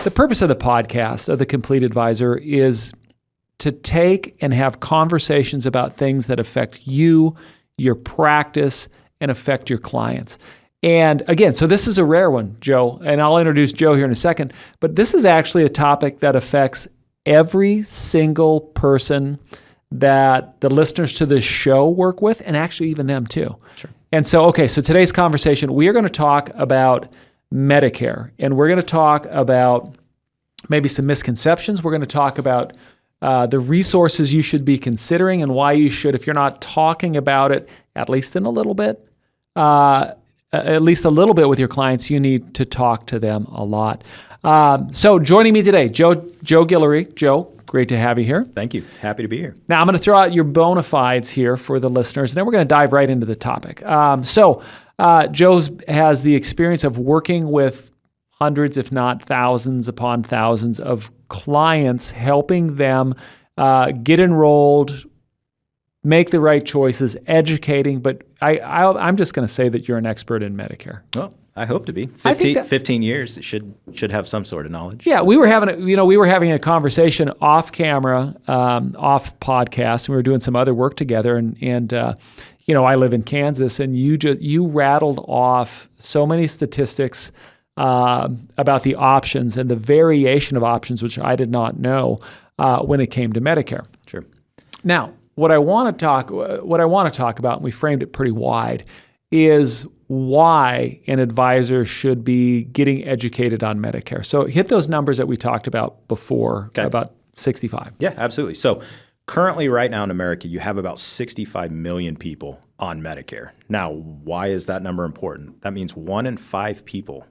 the purpose of the podcast of The Complete Advisor is to take and have conversations about things that affect you, your practice, and affect your clients. And again, so this is a rare one, Joe, and I'll introduce Joe here in a second, but this is actually a topic that affects every single person that the listeners to this show work with, and actually even them too. Sure. And so today's conversation, we are going to talk about Medicare, and we're going to talk about maybe some misconceptions. We're going to talk about the resources you should be considering and why you should, if you're not talking about it, at least a little bit with your clients, you need to talk to them a lot. So joining me today, Joe Guillory. Joe, great to have you here. Thank you. Happy to be here. Now I'm going to throw out your bona fides here for the listeners, and then we're going to dive right into the topic. Joe has the experience of working with hundreds, if not thousands upon thousands of clients, helping them get enrolled, make the right choices, educating. But I'm just going to say that you're an expert in Medicare. Well, I hope to be. 15 years, it should have some sort of knowledge. Yeah, we were having a conversation off camera, off podcast, and we were doing some other work together. And I live in Kansas, and you rattled off so many statistics about the options and the variation of options, which I did not know when it came to Medicare. Sure. Now, what I want to talk about, and we framed it pretty wide, is why an advisor should be getting educated on Medicare. So hit those numbers that we talked about before, about 65. Yeah, absolutely. So currently right now in America, you have about 65 million people on Medicare. Now, why is that number important? That means 1 in 5 people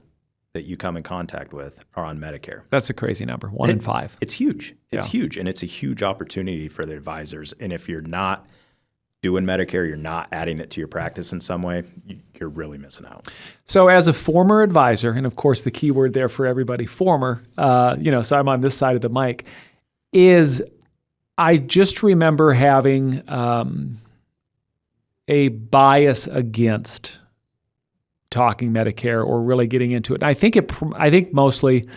that you come in contact with are on Medicare. That's a crazy number, 1 in 5. It's huge. It's huge, and it's a huge opportunity for the advisors. And if you're not doing Medicare, you're not adding it to your practice in some way, you're really missing out. So as a former advisor, and of course the key word there for everybody, former, so I'm on this side of the mic, is I just remember having a bias against talking Medicare or really getting into it. And I think mostly,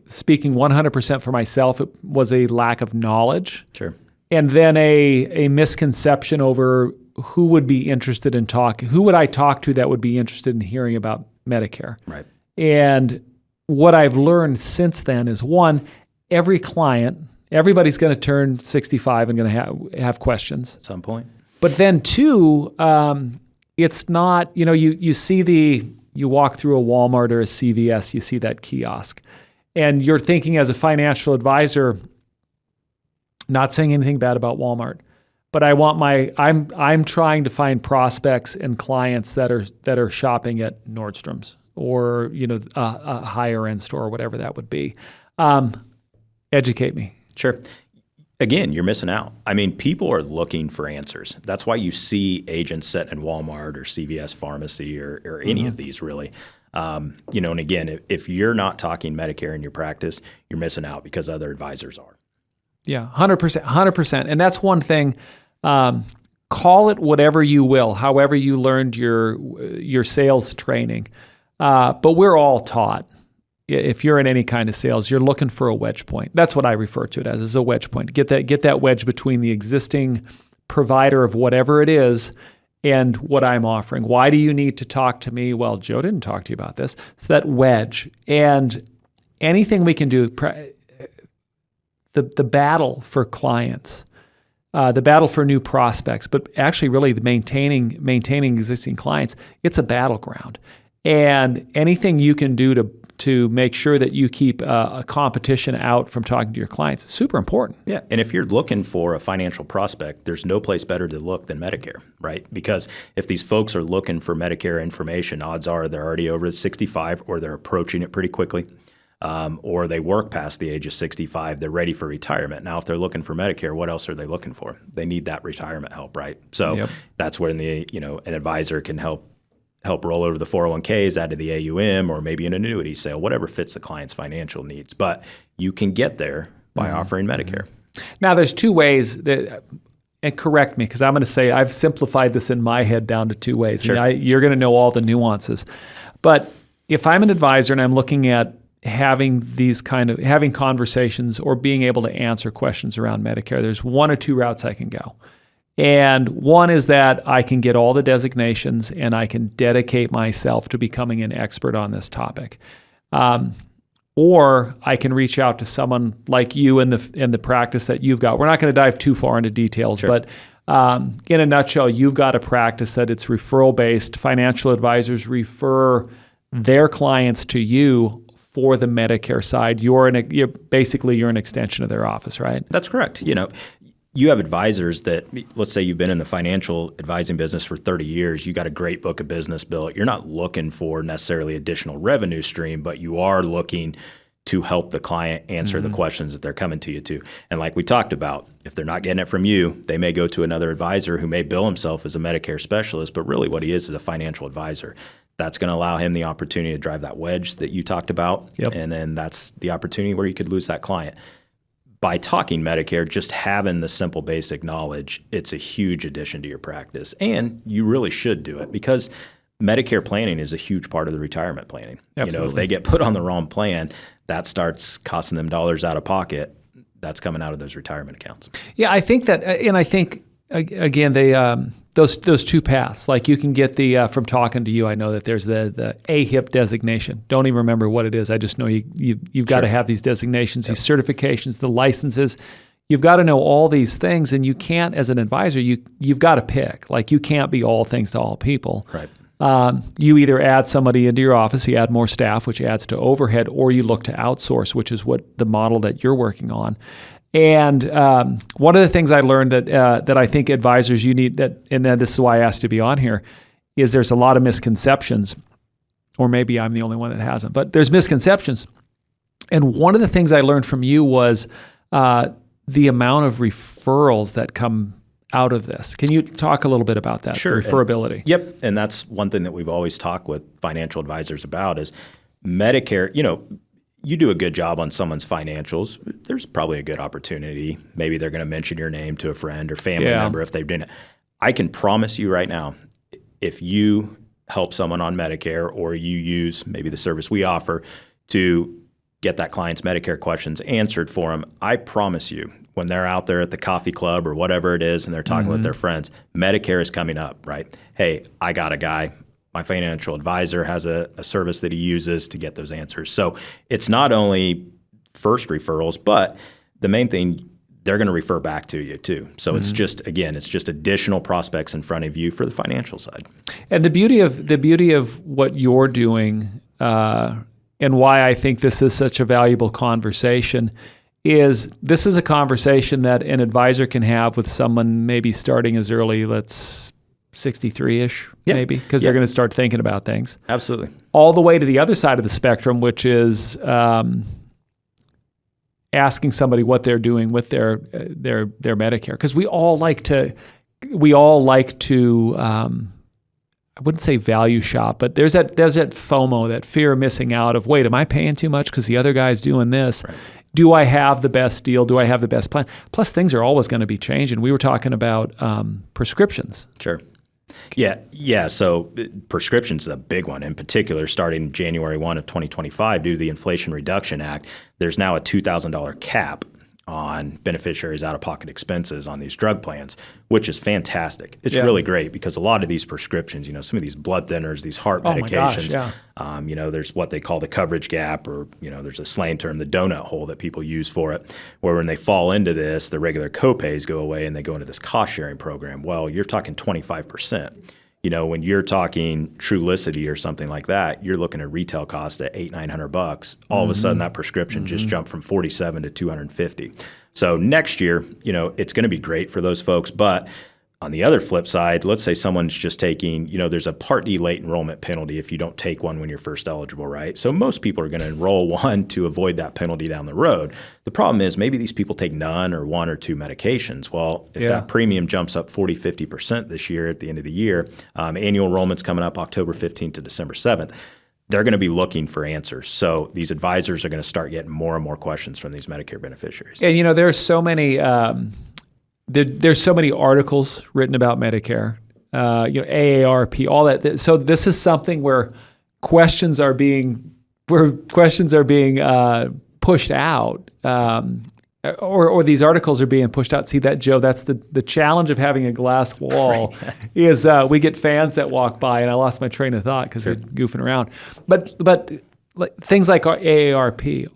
speaking 100% for myself, it was a lack of knowledge. Sure. And then a misconception over who would be interested in who would I talk to that would be interested in hearing about Medicare. Right. And what I've learned since then is, one, everybody's going to turn 65 and going to have questions. At some point. But then two, it's not, you walk through a Walmart or a CVS, you see that kiosk, and you're thinking as a financial advisor, not saying anything bad about Walmart, but I'm trying to find prospects and clients that are shopping at Nordstrom's or, a higher end store or whatever that would be. Educate me. Sure. Again, you're missing out. I mean, people are looking for answers. That's why you see agents sitting in Walmart or CVS Pharmacy or any of these really. And again, if you're not talking Medicare in your practice, you're missing out because other advisors are. Yeah, 100%. And that's one thing. Call it whatever you will, however you learned your sales training. But we're all taught, if you're in any kind of sales, you're looking for a wedge point. That's what I refer to it as a wedge point. Get that wedge between the existing provider of whatever it is and what I'm offering. Why do you need to talk to me? Well, Joe didn't talk to you about this. So that wedge, and anything we can do, the battle for clients, the battle for new prospects, but actually really the maintaining existing clients, it's a battleground. And anything you can do to make sure that you keep a competition out from talking to your clients is super important. Yeah, and if you're looking for a financial prospect, there's no place better to look than Medicare, right? Because if these folks are looking for Medicare information, odds are they're already over 65 or they're approaching it pretty quickly. Or they work past the age of 65, they're ready for retirement. Now, if they're looking for Medicare, what else are they looking for? They need that retirement help, right? So that's when an advisor can help roll over the 401ks, add to the AUM, or maybe an annuity sale, whatever fits the client's financial needs. But you can get there by offering Medicare. Now, there's two ways and correct me, because I'm going to say I've simplified this in my head down to two ways. Sure. And you're going to know all the nuances. But if I'm an advisor and I'm looking at having conversations or being able to answer questions around Medicare. There's one or two routes I can go. And one is that I can get all the designations and I can dedicate myself to becoming an expert on this topic. Or I can reach out to someone like you in the practice that you've got. We're not going to dive too far into details, Sure. but in a nutshell, you've got a practice that it's referral-based. Financial advisors refer their clients to you for the Medicare side. You're an extension of their office, right? That's correct. You have advisors that, let's say you've been in the financial advising business for 30 years, you got a great book of business built. You're not looking for necessarily additional revenue stream, but you are looking to help the client answer the questions that they're coming to you to. And like we talked about, if they're not getting it from you, they may go to another advisor who may bill himself as a Medicare specialist, but really what he is a financial advisor. That's going to allow him the opportunity to drive that wedge that you talked about. Yep. And then that's the opportunity where you could lose that client. By talking Medicare, just having the simple basic knowledge, it's a huge addition to your practice. And you really should do it because Medicare planning is a huge part of the retirement planning. Absolutely. If they get put on the wrong plan, that starts costing them dollars out of pocket. That's coming out of those retirement accounts. Yeah, I think that, and I think, again, they those two paths. Like you can get the from talking to you, I know that there's the AHIP designation. Don't even remember what it is. I just know you've got to have these designations, these certifications, the licenses. You've got to know all these things, and you can't, as an advisor, you've got to pick. Like you can't be all things to all people. Right. You either add somebody into your office, you add more staff, which adds to overhead, or you look to outsource, which is what the model that you're working on. And one of the things I learned that I think advisors you need, and this is why I asked to be on here, is there's a lot of misconceptions, or maybe I'm the only one that hasn't, but there's misconceptions. And one of the things I learned from you was the amount of referrals that come out of this. Can you talk a little bit about that? Sure. The referability. Yep. And that's one thing that we've always talked with financial advisors about is Medicare, you do a good job on someone's financials, there's probably a good opportunity. Maybe they're going to mention your name to a friend or family member if they've done it. I can promise you right now, if you help someone on Medicare or you use maybe the service we offer to get that client's Medicare questions answered for them, I promise you, when they're out there at the coffee club or whatever it is and they're talking with their friends, Medicare is coming up, right? Hey, I got a guy. My financial advisor has a service that he uses to get those answers. So it's not only first referrals, but the main thing, they're going to refer back to you too. So it's just additional prospects in front of you for the financial side. And the beauty of what you're doing, and why I think this is such a valuable conversation, is this is a conversation that an advisor can have with someone maybe starting as early, 63-ish, maybe, because they're going to start thinking about things. Absolutely. All the way to the other side of the spectrum, which is asking somebody what they're doing with their Medicare, because we all like to I wouldn't say value shop, but there's that FOMO, that fear of missing out of, wait, am I paying too much because the other guy's doing this? Right. Do I have the best deal? Do I have the best plan? Plus, things are always going to be changing. We were talking about prescriptions. Sure. Yeah. So prescriptions is a big one. In particular, starting January 1 of 2025, due to the Inflation Reduction Act, there's now a $2,000 cap on beneficiaries' out-of-pocket expenses on these drug plans, which is fantastic. It's really great because a lot of these prescriptions, some of these blood thinners, these heart medications, there's what they call the coverage gap, or, there's a slang term, the donut hole that people use for it, where when they fall into this, the regular copays go away and they go into this cost-sharing program. Well, you're talking 25%. When you're talking Trulicity or something like that, you're looking at retail cost at $800-900. All of a sudden, that prescription just jumped from $47 to $250. So next year, it's going to be great for those folks. But on the other flip side, let's say someone's just taking, there's a Part D late enrollment penalty if you don't take one when you're first eligible, right? So most people are going to enroll one to avoid that penalty down the road. The problem is maybe these people take none or one or two medications. Well, if that premium jumps up 40-50% this year at the end of the year, annual enrollment's coming up October 15th to December 7th. They're going to be looking for answers. So these advisors are going to start getting more and more questions from these Medicare beneficiaries. And there's so many there's so many articles written about Medicare, AARP, all that. So this is something where questions are being where questions are being pushed out, or these articles are being pushed out. See that, Joe? That's the challenge of having a glass wall is we get fans that walk by, and I lost my train of thought because they're goofing around. But things like our AARP,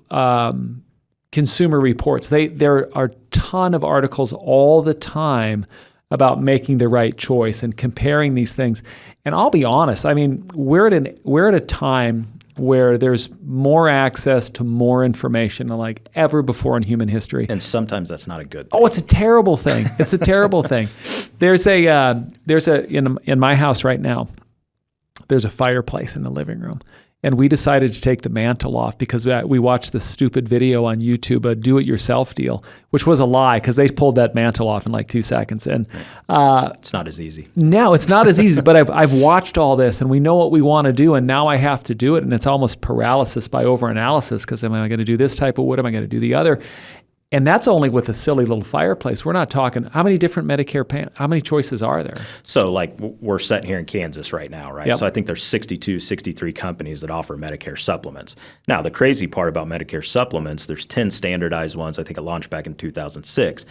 Consumer Reports, there are a ton of articles all the time about making the right choice and comparing these things. And I'll be honest, I mean, we're at a time where there's more access to more information than like ever before in human history. And sometimes that's not a good thing. Oh, it's a terrible thing. It's a terrible thing. In my house right now, there's a fireplace in the living room. And we decided to take the mantle off because we watched this stupid video on YouTube, a do-it-yourself deal, which was a lie because they pulled that mantle off in like 2 seconds. And it's not as easy. No, it's not as easy. But I've watched all this, and we know what we want to do, and now I have to do it. And it's almost paralysis by overanalysis because am I going to do this type of wood? Am I going to do the other? And that's only with a silly little fireplace. We're not talking, how many different Medicare, how many choices are there? So like we're sitting here in Kansas right now, right? Yep. So I think there's 62, 63 companies that offer Medicare supplements. Now, the crazy part about Medicare supplements, there's 10 standardized ones. I think it launched back in 2006.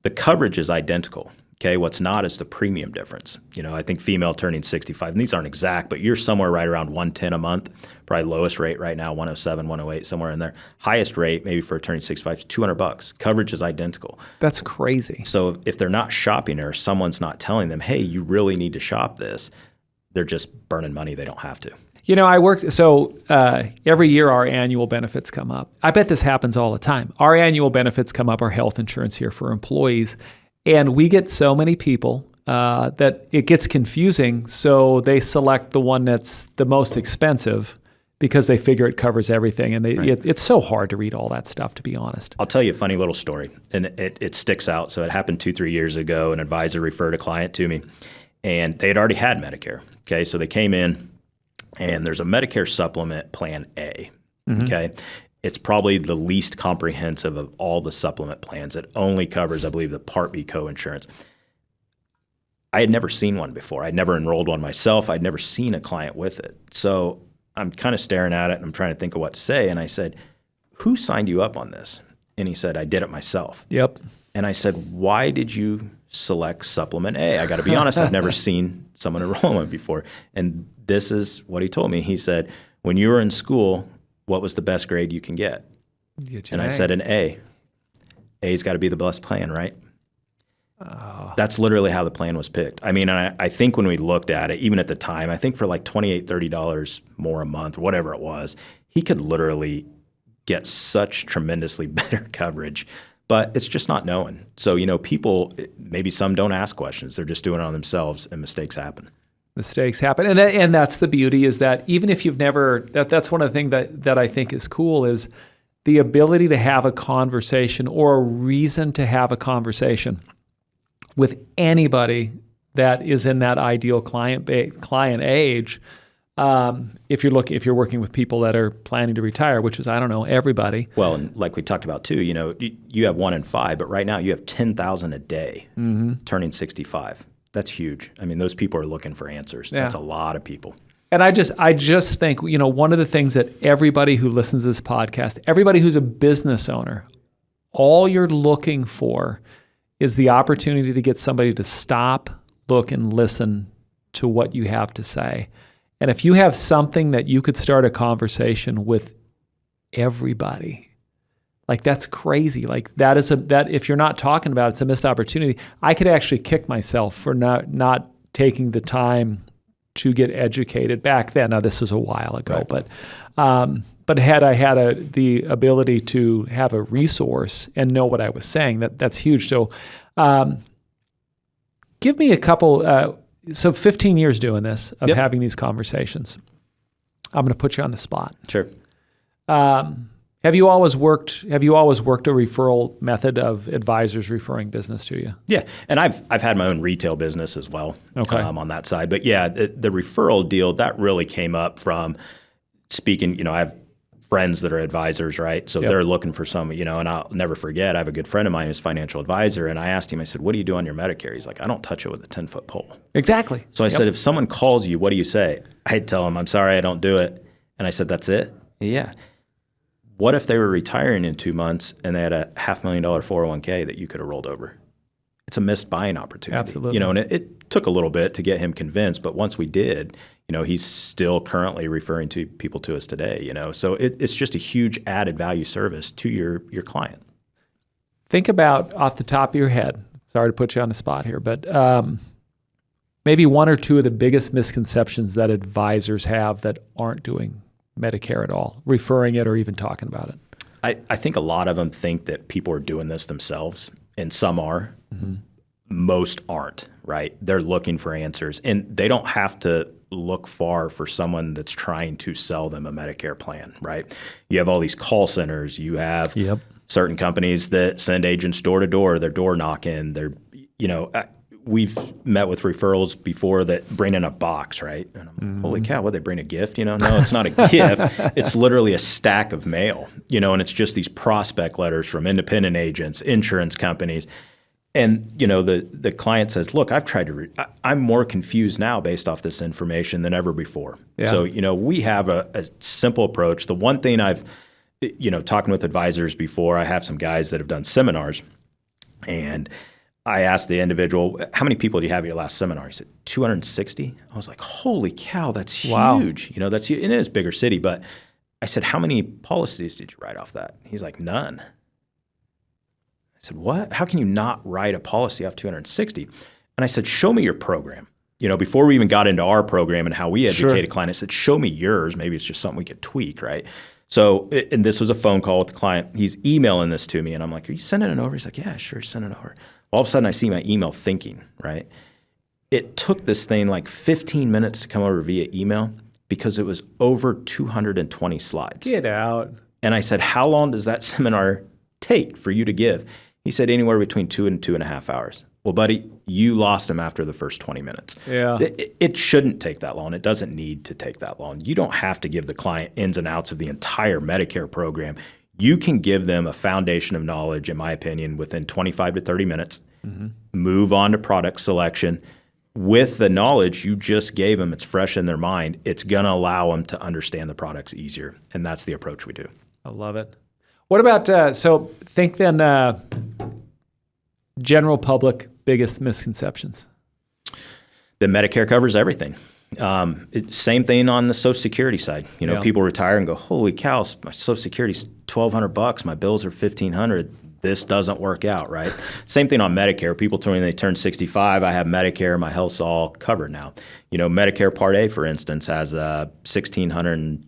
The coverage is identical. Okay, what's not is the premium difference. I think female turning 65, and these aren't exact, but you're somewhere right around 110 a month. Probably lowest rate right now, 107, 108, somewhere in there. Highest rate, maybe for turning 65, is $200. Coverage is identical. That's crazy. So if they're not shopping or someone's not telling them, hey, you really need to shop this, they're just burning money they don't have to. I worked, so every year our annual benefits come up. I bet this happens all the time. Our annual benefits come up, our health insurance here for employees. And we get so many people that it gets confusing. So they select the one that's the most expensive because they figure it covers everything. And it's so hard to read all that stuff, to be honest. I'll tell you a funny little story, and it sticks out. So it happened 2-3 years ago. An advisor referred a client to me, and they had already had Medicare. Okay, so they came in, and there's a Medicare supplement plan A. Mm-hmm. Okay. It's probably the least comprehensive of all the supplement plans. It only covers, I believe, the Part B coinsurance. I had never seen one before. I'd never enrolled one myself. I'd never seen a client with it. So I'm kind of staring at it, and I'm trying to think of what to say. And I said, who signed you up on this? And he said, I did it myself. Yep. And I said, why did you select supplement A? I got to be honest, I've never seen someone enroll in one before. And this is what he told me. He said, when you were in school, what was the best grade you can get? And I said an A. A's got to be the best plan, right? That's literally how the plan was picked. I mean, I think when we looked at it, even at the time, I think for like $28, $30 more a month, whatever it was, he could literally get such tremendously better coverage, but it's just not known. So, people, maybe some don't ask questions. They're just doing it on themselves, and mistakes happen. Mistakes happen. And that's the beauty, is that even if you've never, that's one of the things that I think is cool, is the ability to have a conversation or a reason to have a conversation with anybody that is in that ideal client age. If you're working with people that are planning to retire, which is, I don't know, everybody. Well, and like we talked about too, you have 1 in 5, but right now you have 10,000 a day turning 65. That's huge. I mean, those people are looking for answers. Yeah. That's a lot of people. And I just think, one of the things that everybody who listens to this podcast, everybody who's a business owner, all you're looking for is the opportunity to get somebody to stop, look, and listen to what you have to say. And if you have something that you could start a conversation with everybody, like, that's crazy. Like, that if you're not talking about it, it's a missed opportunity. I could actually kick myself for not taking the time to get educated back then. Now, this was a while ago, right. But had I had the ability to have a resource and know what I was saying, that's huge. So, give me a couple. So 15 years doing this, of having these conversations. I'm going to put you on the spot. Sure. Have you always worked a referral method of advisors referring business to you? Yeah, and I've had my own retail business as well. Okay. On that side. But yeah, the referral deal, that really came up from speaking. I have friends that are advisors, right? So they're looking for some, and I'll never forget, I have a good friend of mine who's a financial advisor, and I asked him, I said, what do you do on your Medicare? He's like, I don't touch it with a 10-foot pole. Exactly. So I said, if someone calls you, what do you say? I'd tell them, I'm sorry, I don't do it. And I said, that's it? Yeah. What if they were retiring in 2 months and they had a $500,000 401k that you could have rolled over? It's a missed buying opportunity. Absolutely. And it took a little bit to get him convinced, but once we did, he's still currently referring to people to us today, So it's just a huge added value service to your client. Think about off the top of your head, sorry to put you on the spot here, but maybe one or two of the biggest misconceptions that advisors have that aren't doing Medicare at all, referring it or even talking about it. I think a lot of them think that people are doing this themselves, and some are. Mm-hmm. Most aren't, right? They're looking for answers, and they don't have to look far for someone that's trying to sell them a Medicare plan, right? You have all these call centers. You have certain companies that send agents door to door. They're door knocking. They're, we've met with referrals before that bring in a box, right? And I'm like, holy cow, what, they bring a gift? No, it's not a gift. It's literally a stack of mail, and it's just these prospect letters from independent agents, insurance companies. And, the client says, look, I've tried to I'm more confused now based off this information than ever before. Yeah. So, we have a simple approach. The one thing I've, talking with advisors before, I have some guys that have done seminars, and I asked the individual, how many people do you have at your last seminar? He said, 260. I was like, holy cow, that's huge. Wow. That's huge. And it is a bigger city, but I said, how many policies did you write off that? He's like, none. I said, what? How can you not write a policy off 260? And I said, show me your program. Before we even got into our program and how we educate a client, I said, show me yours. Maybe it's just something we could tweak, right? So, and this was a phone call with the client. He's emailing this to me, and I'm like, are you sending it over? He's like, yeah, sure, send it over. All of a sudden, I see my email thinking, right? It took this thing like 15 minutes to come over via email because it was over 220 slides. Get out. And I said, how long does that seminar take for you to give? He said anywhere between 2 and 2.5 hours. Well, buddy, you lost him after the first 20 minutes. Yeah. It shouldn't take that long. It doesn't need to take that long. You don't have to give the client ins and outs of the entire Medicare program. You can give them a foundation of knowledge, in my opinion, within 25 to 30 minutes. Mm-hmm. Move on to product selection. With the knowledge you just gave them, it's fresh in their mind. It's going to allow them to understand the products easier. And that's the approach we do. I love it. What about, so think then general public biggest misconceptions? The Medicare covers everything. Same thing on the Social Security side. People retire and go, holy cow, my Social Security's $1,200. My bills are $1,500. This doesn't work out, right? Same thing on Medicare. People tell me they turn 65, I have Medicare, my health's all covered now. Medicare Part A, for instance, has a $1,630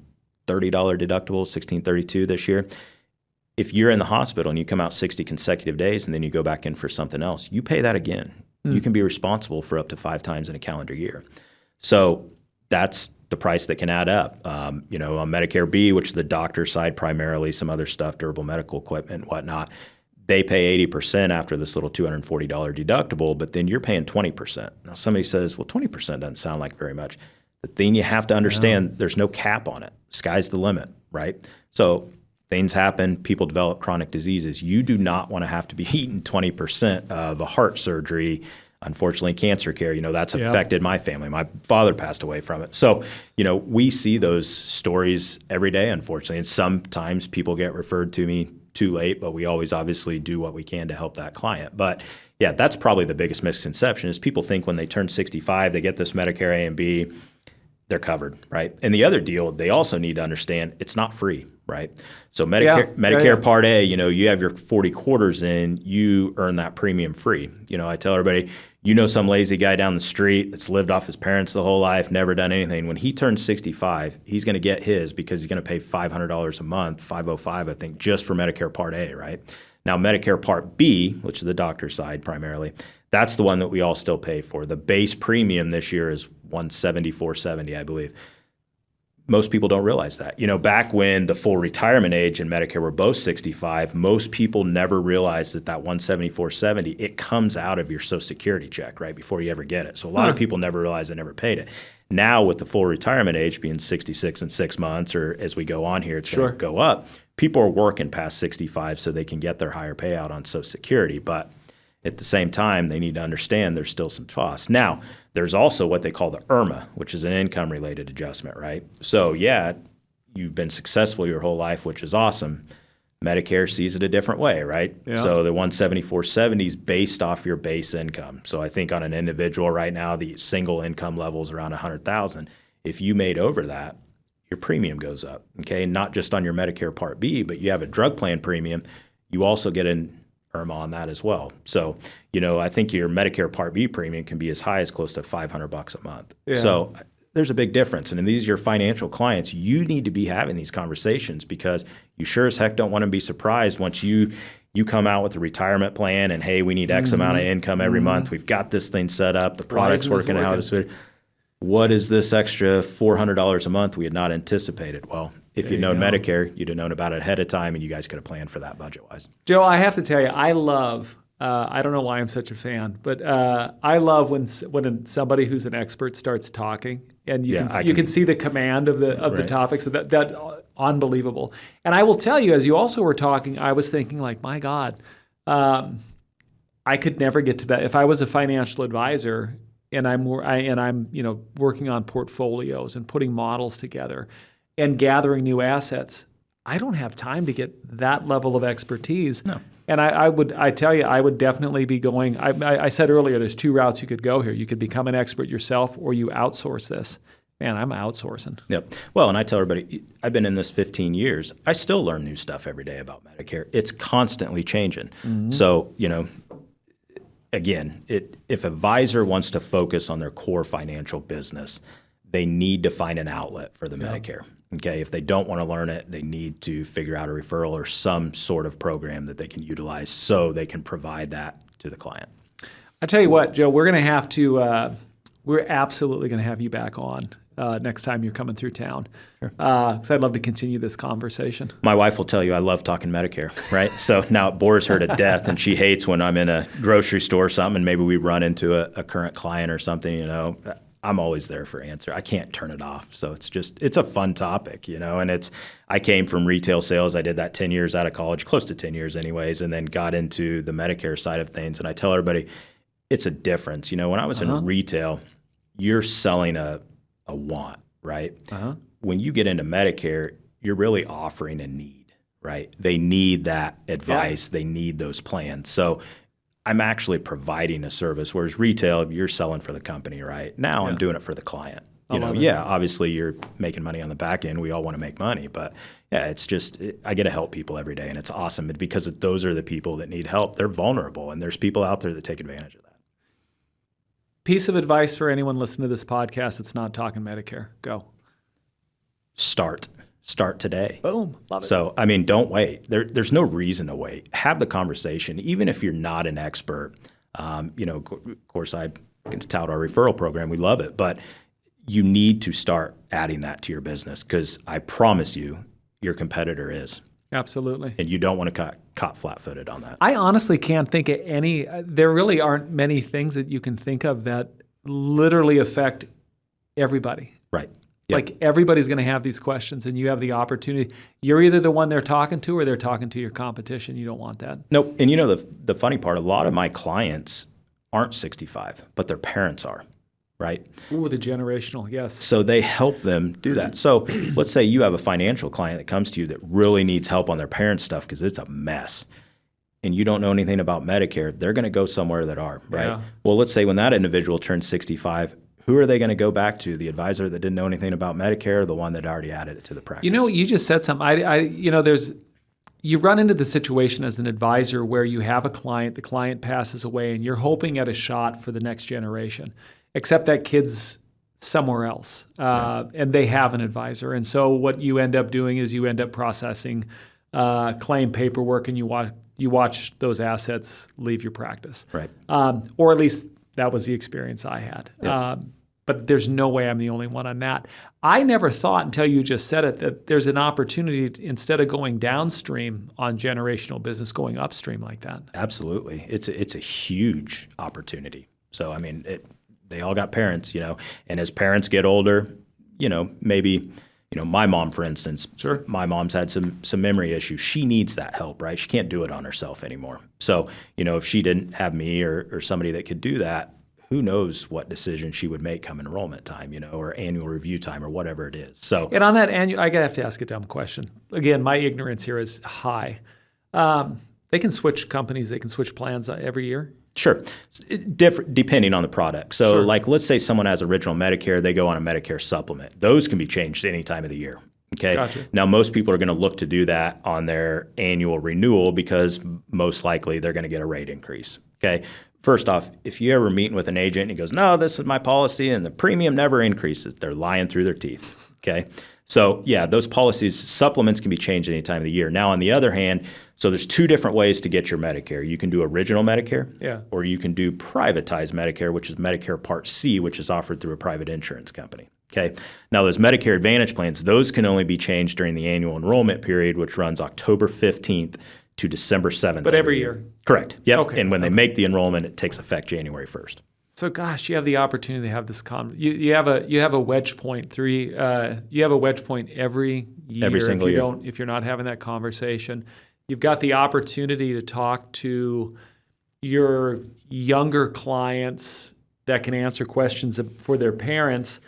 deductible, $1,632 this year. If you're in the hospital and you come out 60 consecutive days and then you go back in for something else, you pay that again. You can be responsible for up to 5 times in a calendar year. So that's the price that can add up. On Medicare B, which is the doctor side primarily, some other stuff, durable medical equipment, whatnot, they pay 80% after this little $240 deductible, but then you're paying 20%. Now somebody says, well, 20% doesn't sound like very much. The thing you have to understand, there's no cap on it. Sky's the limit, right? So things happen, people develop chronic diseases. You do not want to have to be eating 20% of a heart surgery. Unfortunately, cancer care, that's affected my family. My father passed away from it. So, we see those stories every day, unfortunately. And sometimes people get referred to me too late, but we always obviously do what we can to help that client. But yeah, that's probably the biggest misconception is people think when they turn 65, they get this Medicare A and B, they're covered, right? And the other deal, they also need to understand it's not free, right? So Medicare Part A, you have your 40 quarters in, you earn that premium free. I tell everybody, some lazy guy down the street that's lived off his parents the whole life, never done anything. When he turns 65, he's going to get his because he's going to pay $500 a month, $505, I think, just for Medicare Part A, right? Now, Medicare Part B, which is the doctor side primarily, that's the one that we all still pay for. The base premium this year is $174.70, I believe. Most people don't realize that. Back when the full retirement age and Medicare were both 65, most people never realized that $174.70, it comes out of your Social Security check, right, before you ever get it. So a lot of people never realized they never paid it. Now with the full retirement age being 66 and 6 months, or as we go on here, it's going to go up, people are working past 65 so they can get their higher payout on Social Security. But at the same time, they need to understand there's still some costs. Now, there's also what they call the IRMA, which is an income-related adjustment, right? So, you've been successful your whole life, which is awesome. Medicare sees it a different way, right? Yeah. So the 174.70 is based off your base income. So I think on an individual right now, the single income level is around 100,000. If you made over that, your premium goes up, okay? Not just on your Medicare Part B, but you have a drug plan premium, you also get an IRMA on that as well. So, I think your Medicare Part B premium can be as high as close to $500 a month. Yeah. So there's a big difference. And in these are your financial clients, you need to be having these conversations because you sure as heck don't want to be surprised once you come out with a retirement plan and, hey, we need X amount of income every month. We've got this thing set up. The product's working out. What is this extra $400 a month we had not anticipated? Well, if you'd known Medicare, you'd have known about it ahead of time, and you guys could have planned for that budget-wise. Joe, I have to tell you, I love, I don't know why I'm such a fan, but I love when somebody who's an expert starts talking, and you can see the command of the topic. So that unbelievable. And I will tell you, as you also were talking, I was thinking like, my God, I could never get to that. If I was a financial advisor and I'm working on portfolios and putting models together and gathering new assets, I don't have time to get that level of expertise. No. And I tell you, I would definitely be going, I said earlier, there's two routes you could go here. You could become an expert yourself, or you outsource this. Man, I'm outsourcing. Yep. Well, and I tell everybody, I've been in this 15 years. I still learn new stuff every day about Medicare. It's constantly changing. Mm-hmm. So, again, if an advisor wants to focus on their core financial business, they need to find an outlet for the Medicare. Okay, if they don't want to learn it, they need to figure out a referral or some sort of program that they can utilize so they can provide that to the client. I tell you what, Joe, we're going to have to, we're absolutely going to have you back on next time you're coming through town. Sure. 'Cause I'd love to continue this conversation. My wife will tell you I love talking Medicare, right? So now it bores her to death, and she hates when I'm in a grocery store or something, and maybe we run into a current client or something, I'm always there for answer. I can't turn it off. So it's a fun topic, and I came from retail sales. I did that 10 years out of college, close to 10 years anyways, and then got into the Medicare side of things. And I tell everybody, it's a difference. When I was in retail, you're selling a want, right? When you get into Medicare, you're really offering a need, right? They need that advice. Yeah. They need those plans. So I'm actually providing a service, whereas retail, you're selling for the company, right? Now I'm doing it for the client. Obviously you're making money on the back end. We all want to make money, but it's just, I get to help people every day, and it's awesome because those are the people that need help. They're vulnerable, and there's people out there that take advantage of that. Piece of advice for anyone listening to this podcast that's not talking Medicare. Go. Start today. Boom. Love it. So, don't wait. There's no reason to wait. Have the conversation, even if you're not an expert. Of course, I can tout our referral program. We love it, but you need to start adding that to your business because I promise you, your competitor is. Absolutely. And you don't want to get caught flat-footed on that. I honestly can't think of any. There really aren't many things that you can think of that literally affect everybody. Right. Yep. Like everybody's going to have these questions, and you have the opportunity. You're either the one they're talking to, or they're talking to your competition. You don't want that. Nope. And the funny part, a lot of my clients aren't 65, but their parents are, right? Ooh, the generational, yes. So they help them do that. So let's say you have a financial client that comes to you that really needs help on their parents' stuff because it's a mess, and you don't know anything about Medicare. They're going to go somewhere that are, right? Yeah. Well, let's say when that individual turns 65, who are they going to go back to? The advisor that didn't know anything about Medicare, or the one that already added it to the practice? You just said something. You run into the situation as an advisor where you have a client, the client passes away, and you're hoping at a shot for the next generation, except that kid's somewhere else, and they have an advisor. And so what you end up doing is you end up processing claim paperwork, and you watch those assets leave your practice. Right. Or at least that was the experience I had. Yeah. But there's no way I'm the only one on that. I never thought until you just said it that there's an opportunity instead of going downstream on generational business, going upstream like that. Absolutely. It's a huge opportunity. So, they all got parents, and as parents get older, maybe, my mom, for instance, sure, my mom's had some memory issues. She needs that help, right? She can't do it on herself anymore. So, if she didn't have me or somebody that could do that, who knows what decision she would make come enrollment time, or annual review time or whatever it is. So, and on that annual, I have to ask a dumb question. Again, my ignorance here is high. They can switch companies, they can switch plans every year? Sure. Depending on the product. So Sure. like, let's say someone has original Medicare, they go on a Medicare supplement. Those can be changed any time of the year. Okay. Gotcha. Now, most people are going to look to do that on their annual renewal because most likely they're going to get a rate increase. Okay. First off, if you ever meet with an agent and he goes, no, this is my policy and the premium never increases, they're lying through their teeth. Okay. So yeah, those policies, supplements can be changed any time of the year. Now, on the other hand, so there's two different ways to get your Medicare. You can do original Medicare, or you can do privatized Medicare, which is Medicare Part C, which is offered through a private insurance company. Okay. Now, those Medicare Advantage plans, those can only be changed during the annual enrollment period, which runs October 15th to December 7th. But every year? Correct. Yep. Okay. And when they make the enrollment, it takes effect January 1st. So, gosh, you have the opportunity to have this you have a wedge point you have a wedge point every year. Every single year. If you're not having that conversation, you've got the opportunity to talk to your younger clients that can answer questions for their parents,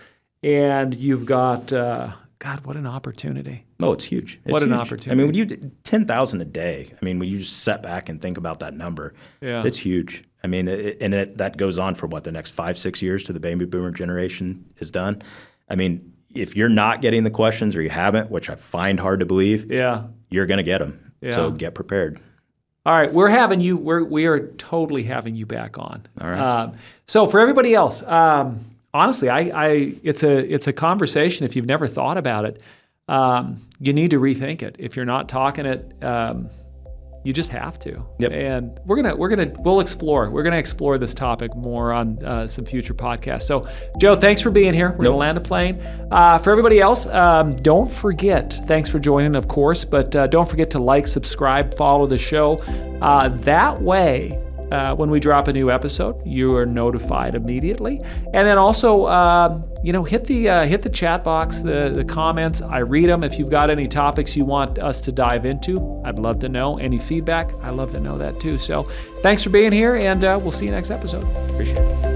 and you've got God, what an opportunity! Oh, it's huge. What an huge. opportunity! I mean, when you 10,000 a day, when you just set back and think about that number, it's huge. I mean, that goes on for the next 5-6 years to the baby boomer generation is done. I mean, if you're not getting the questions or you haven't, which I find hard to believe, you're going to get them. Yeah. So get prepared. All right, we are totally having you back on. All right. So for everybody else, honestly, it's a conversation. If you've never thought about it, you need to rethink it. If you're not talking it, you just have to. Yep. And we'll explore this topic more on some future podcasts. So, Joe, thanks for being here. We're going to land a plane. For everybody else, don't forget, thanks for joining, of course, but don't forget to like, subscribe, follow the show. That way, when we drop a new episode, you are notified immediately. And then also, hit the chat box, the comments. I read them. If you've got any topics you want us to dive into, I'd love to know. Any feedback, I'd love to know that too. So thanks for being here, and we'll see you next episode. Appreciate it.